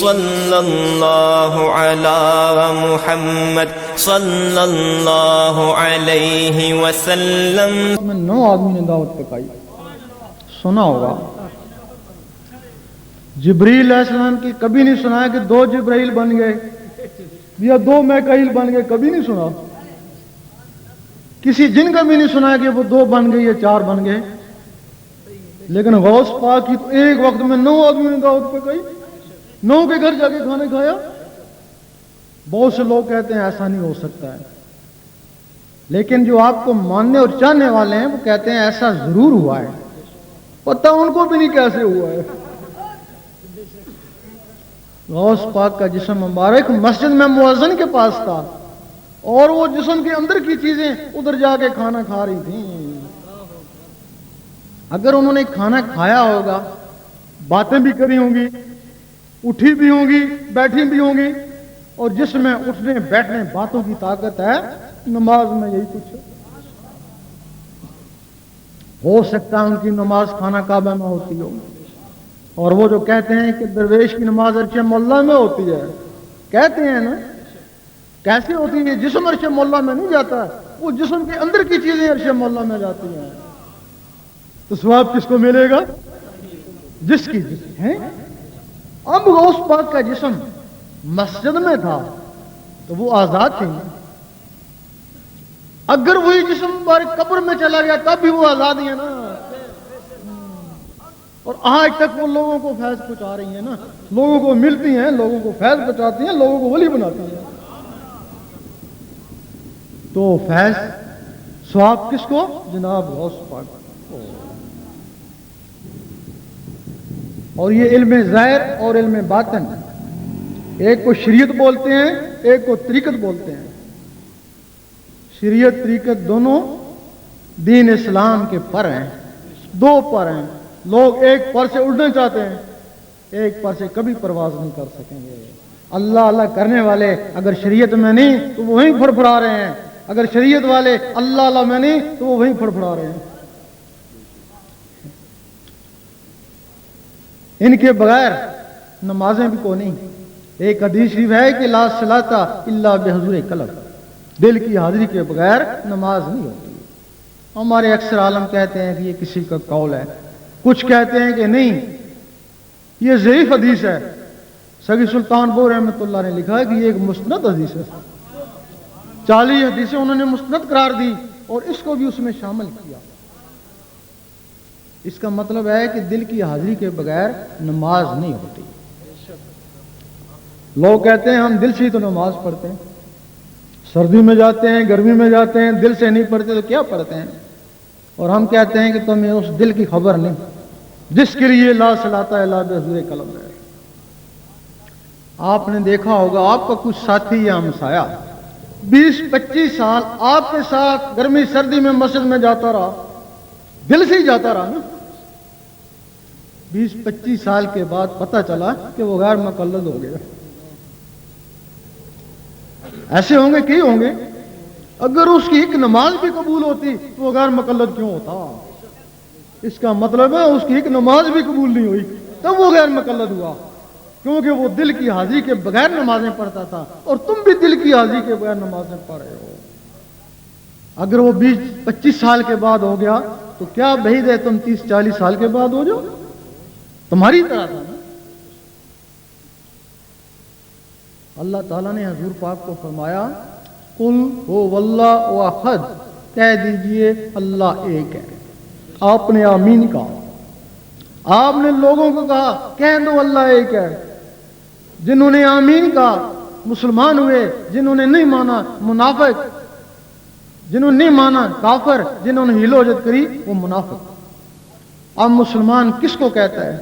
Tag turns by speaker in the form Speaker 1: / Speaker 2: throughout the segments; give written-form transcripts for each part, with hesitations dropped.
Speaker 1: صلی اللہ علی محمد صلی اللہ علیہ وسلم.
Speaker 2: میں 9 آدمی نے دعوت پکائی. سنا ہوگا جبریل علیہ السلام کی کبھی نہیں سنا ہے کہ 2 جبرائیل بن گئے یا 2 میکائیل بن گئے, کبھی نہیں سنا. کسی جن کا بھی نہیں سنا ہے کہ وہ 2 بن گئے یا 4 بن گئے. لیکن غوث پاک کی تو ایک وقت میں 9 آدمی نے دعوت پکائی, 9 کے گھر جا کے کھانا کھایا. بہت سے لوگ کہتے ہیں ایسا نہیں ہو سکتا ہے, لیکن جو آپ کو ماننے اور چاہنے والے ہیں وہ کہتے ہیں ایسا ضرور ہوا ہے. پتہ ان کو بھی نہیں کیسے ہوا ہے. غوث پاک کا جسم مبارک مسجد میں مؤذن کے پاس تھا اور وہ جسم کے اندر کی چیزیں ادھر جا کے کھانا کھا رہی تھیں. اگر انہوں نے کھانا کھایا ہوگا, باتیں بھی کری ہوں گی, اٹھی بھی ہوں گی, بیٹھی بھی ہوں گی, اور جس میں اٹھنے بیٹھنے باتوں کی طاقت ہے, نماز میں یہی کچھ ہو سکتا ہے. ان کی نماز خانہ کعبہ میں ہوتی ہو. اور وہ جو کہتے ہیں کہ درویش کی نماز عرش مولا میں ہوتی ہے, کہتے ہیں نا, کیسے ہوتی ہے؟ جسم عرش مولا میں نہیں جاتا, وہ جسم کے اندر کی چیزیں عرش مولا میں جاتی ہیں. تو ثواب کس کو ملے گا؟ جس کی جسم ہے. اب غوث پاک کا جسم مسجد میں تھا تو وہ آزاد تھے. اگر وہی جسم قبر میں چلا گیا تب بھی وہ آزاد ہی ہے نا. اور آج تک وہ لوگوں کو فیض پہنچا رہی ہیں نا, لوگوں کو ملتی ہیں, لوگوں کو فیض پہنچاتی ہیں, لوگوں کو ولی بناتی ہیں. تو فیض ثواب کس کو؟ جناب غوث پاک. اور یہ علم ظاہر اور علم باطن, ایک کو شریعت بولتے ہیں, ایک کو طریقت بولتے ہیں. شریعت طریقت دونوں دین اسلام کے پر ہیں, 2 پر ہیں. لوگ ایک پر سے اڑنا چاہتے ہیں, ایک پر سے کبھی پرواز نہیں کر سکیں گے. اللہ اللہ کرنے والے اگر شریعت میں نہیں تو وہ وہیں پھڑپھڑا رہے ہیں, اگر شریعت والے اللہ اللہ میں نہیں تو وہ وہیں پھڑپھڑا رہے ہیں. ان کے بغیر نمازیں بھی کو نہیں. ایک حدیث شریف ہے کہ لا صلاۃ الا بحضور قلب, دل کی حاضری کے بغیر نماز نہیں ہوتی. ہمارے اکثر عالم کہتے ہیں کہ یہ کسی کا قول ہے, کچھ کہتے ہیں کہ نہیں یہ ضعیف حدیث ہے. سگی سلطان بو رحمۃ اللہ نے لکھا ہے کہ یہ ایک مستند حدیث ہے. 40 حدیثیں انہوں نے مستند قرار دی اور اس کو بھی اس میں شامل کیا. اس کا مطلب ہے کہ دل کی حاضری کے بغیر نماز نہیں ہوتی. لوگ کہتے ہیں ہم دل سے ہی تو نماز پڑھتے ہیں, سردی میں جاتے ہیں, گرمی میں جاتے ہیں, دل سے نہیں پڑھتے تو کیا پڑھتے ہیں؟ اور ہم کہتے ہیں کہ تمہیں اس دل کی خبر نہیں جس کے لیے لا صلاۃ الا بحضور قلب ہے. آپ نے دیکھا ہوگا آپ کا کچھ ساتھی یا ہمسایہ 20-25 سال آپ کے ساتھ گرمی سردی میں مسجد میں جاتا رہا, دل سے ہی جاتا رہا نا. 20-25 سال کے بعد پتہ چلا کہ وہ غیر مقلد ہو گیا. ایسے ہوں گے, کئی ہوں گے. اگر اس کی ایک نماز بھی قبول ہوتی تو وہ غیر مقلد کیوں ہوتا؟ اس کا مطلب ہے اس کی ایک نماز بھی قبول نہیں ہوئی تب وہ غیر مقلد ہوا, کیونکہ وہ دل کی حاضری کے بغیر نمازیں پڑھتا تھا اور تم بھی دل کی حاضری کے بغیر نمازیں پڑھ رہے ہو. اگر وہ 20-25 سال کے بعد ہو گیا تو کیا بعید ہے تم 30-40 سال کے بعد ہو جاؤ؟ تمہاری طرح تھا نا. اللہ تعالیٰ نے حضور پاک کو فرمایا قل هو اللہ احد, کہہ دیجئے اللہ ایک ہے. آپ نے آمین کہا, آپ نے لوگوں کو کہا کہہ دو اللہ ایک ہے. جنہوں نے آمین کہا مسلمان ہوئے, جنہوں نے نہیں مانا منافق, جنہوں نے نہیں مانا کافر, جنہوں نے ہیل و جد کری وہ منافق. اب مسلمان کس کو کہتا ہے؟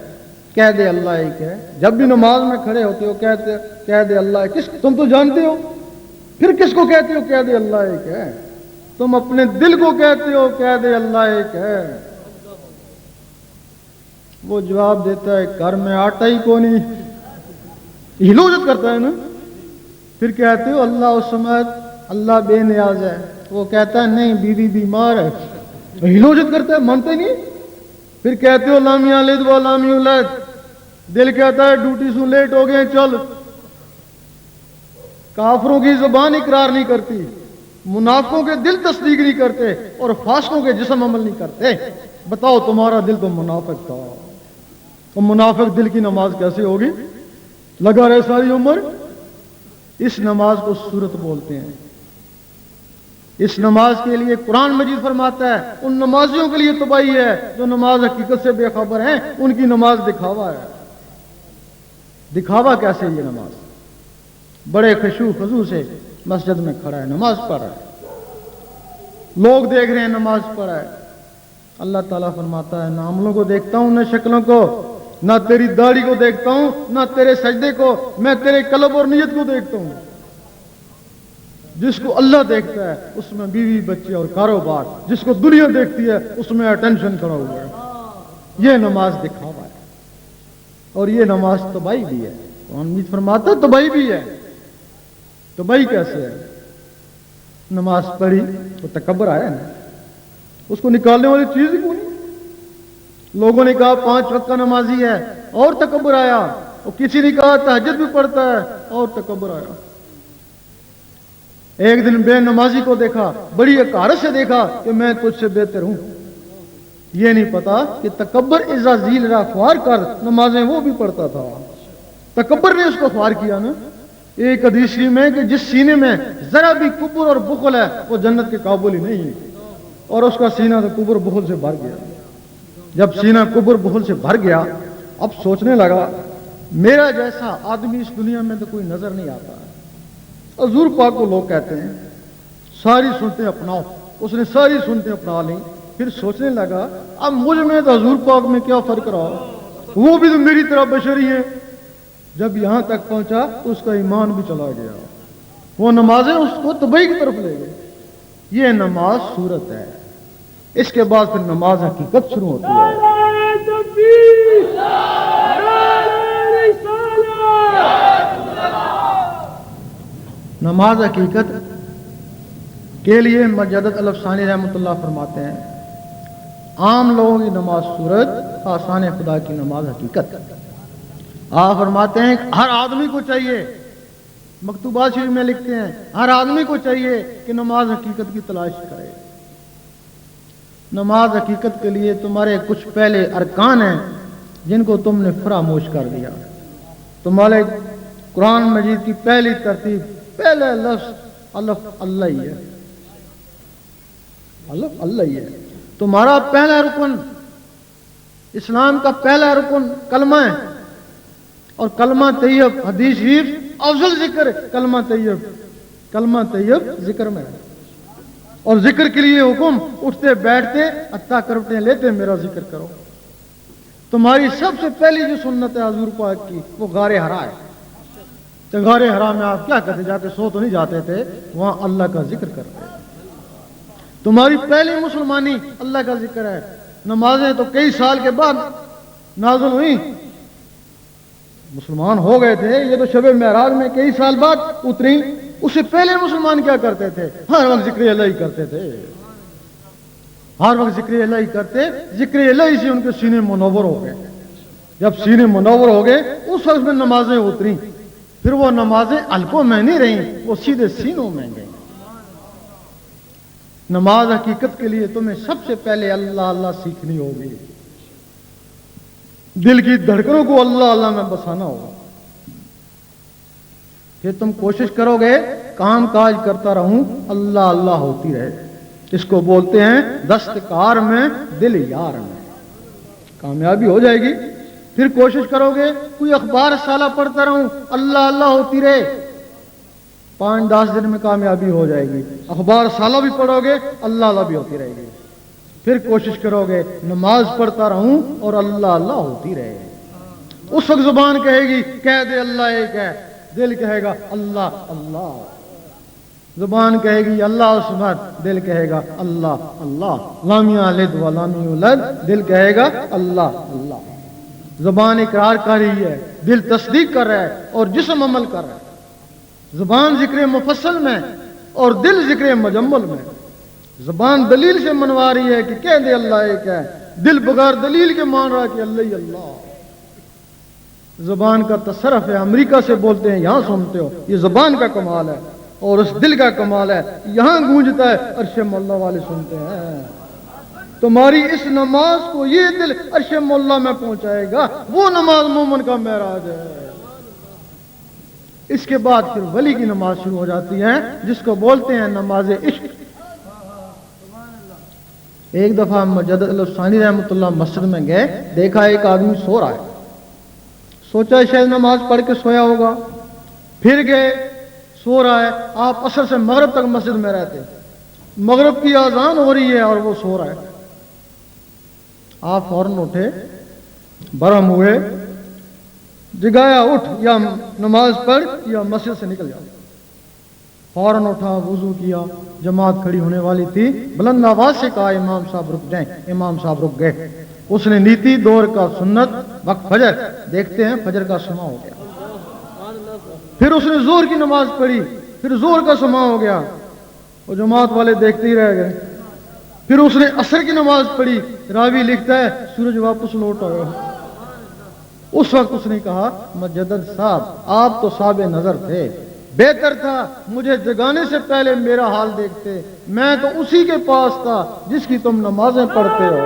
Speaker 2: کہہ دے اللہ ایک ہے. جب بھی نماز میں کھڑے ہوتے ہو کہہ دے اللہ ایک. تم تو جانتے ہو, پھر کس کو کہتے ہو کہہ دے اللہ ایک ہے؟ تم اپنے دل کو کہتے ہو کہہ دے اللہ ایک ہے. وہ جواب دیتا ہے گھر میں آٹا ہی کو نہیں, ہلوجت کرتا ہے نا. پھر کہتے ہو اللہ الصمد, اللہ بے نیاز ہے. وہ کہتا ہے نہیں بیوی بیمار ہے, ہلوجت کرتا ہے, مانتے نہیں. پھر کہتے ہو لام یلد ولم یولد, دل کہتا ہے ڈیوٹی سے لیٹ ہو گئے چل. کافروں کی زبان اقرار نہیں کرتی, منافقوں کے دل تصدیق نہیں کرتے, اور فاسقوں کے جسم عمل نہیں کرتے. بتاؤ تمہارا دل تو منافق تھا, تو منافق دل کی نماز کیسے ہوگی؟ لگا رہے ساری عمر. اس نماز کو صورت بولتے ہیں. اس نماز کے لیے قرآن مجید فرماتا ہے ان نمازیوں کے لیے تباہی ہے جو نماز حقیقت سے بے خبر ہیں, ان کی نماز دکھاوا ہے. دکھاوا کیسے؟ یہ نماز بڑے خشوع خضوع سے مسجد میں کھڑا ہے, نماز پڑھ رہا ہے, لوگ دیکھ رہے ہیں نماز پڑھ رہا ہے. اللہ تعالیٰ فرماتا ہے نہ عملوں کو دیکھتا ہوں نہ شکلوں کو, نہ تیری داڑھی کو دیکھتا ہوں نہ تیرے سجدے کو, میں تیرے قلب اور نیت کو دیکھتا ہوں. جس کو اللہ دیکھتا ہے اس میں بیوی بچے اور کاروبار, جس کو دنیا دیکھتی ہے اس میں اٹینشن کھڑا ہوا ہے. یہ نماز دکھاوا ہے, اور یہ نماز تباہی بھی ہے. قرآن مجید فرماتا ہے تباہی بھی ہے. تباہی کیسے ہے؟ نماز پڑھی تو تکبر آیا نا, اس کو نکالنے والی چیز ہی کوئی نہیں. لوگوں نے کہا 5 وقت کا نمازی ہے اور تکبر آیا, اور کسی نے کہا تہجد بھی پڑھتا ہے اور تکبر آیا. ایک دن بے نمازی کو دیکھا, بڑی حقارت سے دیکھا کہ میں تجھ سے بہتر ہوں. یہ نہیں پتا کہ تکبر اذا ذیل را خوار کر, نمازیں وہ بھی پڑھتا تھا. تکبر نے اس کو خوار کیا نا. ایک حدیث میں کہ جس سینے میں ذرا بھی کبر اور بخل ہے وہ جنت کے قابل ہی نہیں ہے, اور اس کا سینہ تو کبر بخل سے بھر گیا. جب سینہ کبر بخل سے بھر گیا, اب سوچنے لگا میرا جیسا آدمی اس دنیا میں تو کوئی نظر نہیں آتا. حضور پاک کو لوگ کہتے ہیں ساری سنتیں اپناؤ, اس نے ساری سنتیں اپنا لیں. پھر سوچنے لگا اب مجھ میں تو حضور پاک میں کیا فرق رہا, وہ بھی تو میری طرح بشری ہے. جب یہاں تک پہنچا تو اس کا ایمان بھی چلا گیا. وہ نمازیں اس کو تباہی کی طرف لے گئی. یہ نماز صورت ہے. اس کے بعد پھر نماز حقیقت شروع ہوتی ہے. نماز حقیقت کے لیے مجدد الافسانی رحمۃ اللہ فرماتے ہیں عام لوگوں کی نماز صورت, آسان خدا کی نماز حقیقت. آپ فرماتے ہیں ہر آدمی کو چاہیے, مکتوبات شریف میں لکھتے ہیں ہر آدمی کو چاہیے کہ نماز حقیقت کی تلاش کرے. نماز حقیقت کے لیے تمہارے کچھ پہلے ارکان ہیں جن کو تم نے فراموش کر دیا. تمہارے قرآن مجید کی پہلی ترتیب, پہلا لفظ الف اللہ ہی ہے. الف اللہ ہی ہے. تمہارا پہلا رکن, اسلام کا پہلا رکن کلمہ ہے, اور کلمہ طیب حدیث شریف افضل ذکر کلمہ طیب. کلمہ طیب ذکر میں ہے, اور ذکر کے لیے حکم اٹھتے بیٹھتے حتیٰ کروٹیں لیتے میرا ذکر کرو. تمہاری سب سے پہلی جو سنت ہے حضور پاک کی وہ غار حرا ہے. تو غار حرا میں آپ کیا کرتے, جا کے سو تو نہیں جاتے تھے, وہاں اللہ کا ذکر کرتے. تمہاری پہلی مسلمانی اللہ کا ذکر ہے. نمازیں تو کئی سال کے بعد نازل ہوئی, مسلمان ہو گئے تھے, یہ تو شب معراج میں کئی سال بعد اتری. اس سے پہلے مسلمان کیا کرتے تھے؟ ہر وقت ذکر الہی کرتے تھے, ہر وقت ذکر الہی کرتے. ذکر الہی سے ان کے سینے منور ہو گئے. جب سینے منور ہو گئے اس وقت میں نمازیں اتری. پھر وہ نمازیں حلقوں میں نہیں رہیں, وہ سیدھے سینوں میں گئیں. نماز حقیقت کے لیے تمہیں سب سے پہلے اللہ اللہ سیکھنی ہوگی. دل کی دھڑکنوں کو اللہ اللہ میں بسانا ہوگا. پھر تم کوشش کرو گے کام کاج کرتا رہوں اللہ اللہ ہوتی رہے. اس کو بولتے ہیں دستکار میں دل یار میں. کامیابی ہو جائے گی. پھر کوشش کرو گے کوئی اخبار سالہ پڑھتا رہوں اللہ اللہ ہوتی رہے. 5-10 دن میں کامیابی ہو جائے گی. اخبار سالہ بھی پڑھو گے اللہ اللہ بھی ہوتی رہے گی. پھر کوشش کرو گے نماز پڑھتا رہوں اور اللہ اللہ ہوتی رہے. اس وقت زبان کہے گی کہہ دے اللہ ایک ہے, دل کہے گا اللہ اللہ. زبان کہے گی اللہ الصمد, دل کہے گا اللہ اللہ. لم یلد ولم یولد, دل کہے گا اللہ اللہ. زبان اقرار کر رہی ہے, دل تصدیق کر رہا ہے اور جسم عمل کر رہا ہے. زبان ذکر مفصل میں اور دل ذکر مجمل میں. زبان دلیل سے منوا رہی ہے کہ کہہ دے اللہ ایک ہے, دل بغیر دلیل کے مان رہا کہ اللہ ہی اللہ. زبان کا تصرف ہے، امریکہ سے بولتے ہیں یہاں سنتے ہو، یہ زبان کا کمال ہے اور اس دل کا کمال ہے، یہاں گونجتا ہے، عرش مولا والے سنتے ہیں۔ تمہاری اس نماز کو یہ دل عرش مولا میں پہنچائے گا، وہ نماز مومن کا معراج ہے۔ اس کے بعد پھر ولی کی نماز شروع ہو جاتی ہے جس کو بولتے ہیں نماز عشق۔ ایک دفعہ مجدد الثانی رحمۃ اللہ مسجد میں گئے، دیکھا ایک آدمی سو رہا ہے، سوچا شاید نماز پڑھ کے سویا ہوگا، پھر گئے، سو رہا ہے۔ آپ عصر سے مغرب تک مسجد میں رہتے، مغرب کی اذان ہو رہی ہے اور وہ سو رہا ہے۔ آپ فوراً اٹھے، برہم ہوئے، جگایا اٹھ یا نماز پڑھ یا مسجد سے نکل جاؤ۔ فوراً اٹھا، وضو کیا، جماعت کھڑی ہونے والی تھی، بلند آواز سے کہا امام صاحب رک جائیں۔ امام صاحب رک گئے، اس نے نیتی 2 رکعت سنت وقت فجر، دیکھتے ہیں فجر کا سما ہو گیا۔ پھر اس نے زور کی نماز پڑھی، پھر زور کا سما ہو گیا، اور جماعت والے دیکھتے ہی رہ گئے۔ پھر اس نے عصر کی نماز پڑھی، راوی لکھتا ہے سورج واپس لوٹ آیا۔ اس وقت اس نے کہا مجدد صاحب آپ تو صاحب نظر تھے، بہتر تھا مجھے جگانے سے پہلے میرا حال دیکھتے، میں تو اسی کے پاس تھا جس کی تم نمازیں پڑھتے ہو۔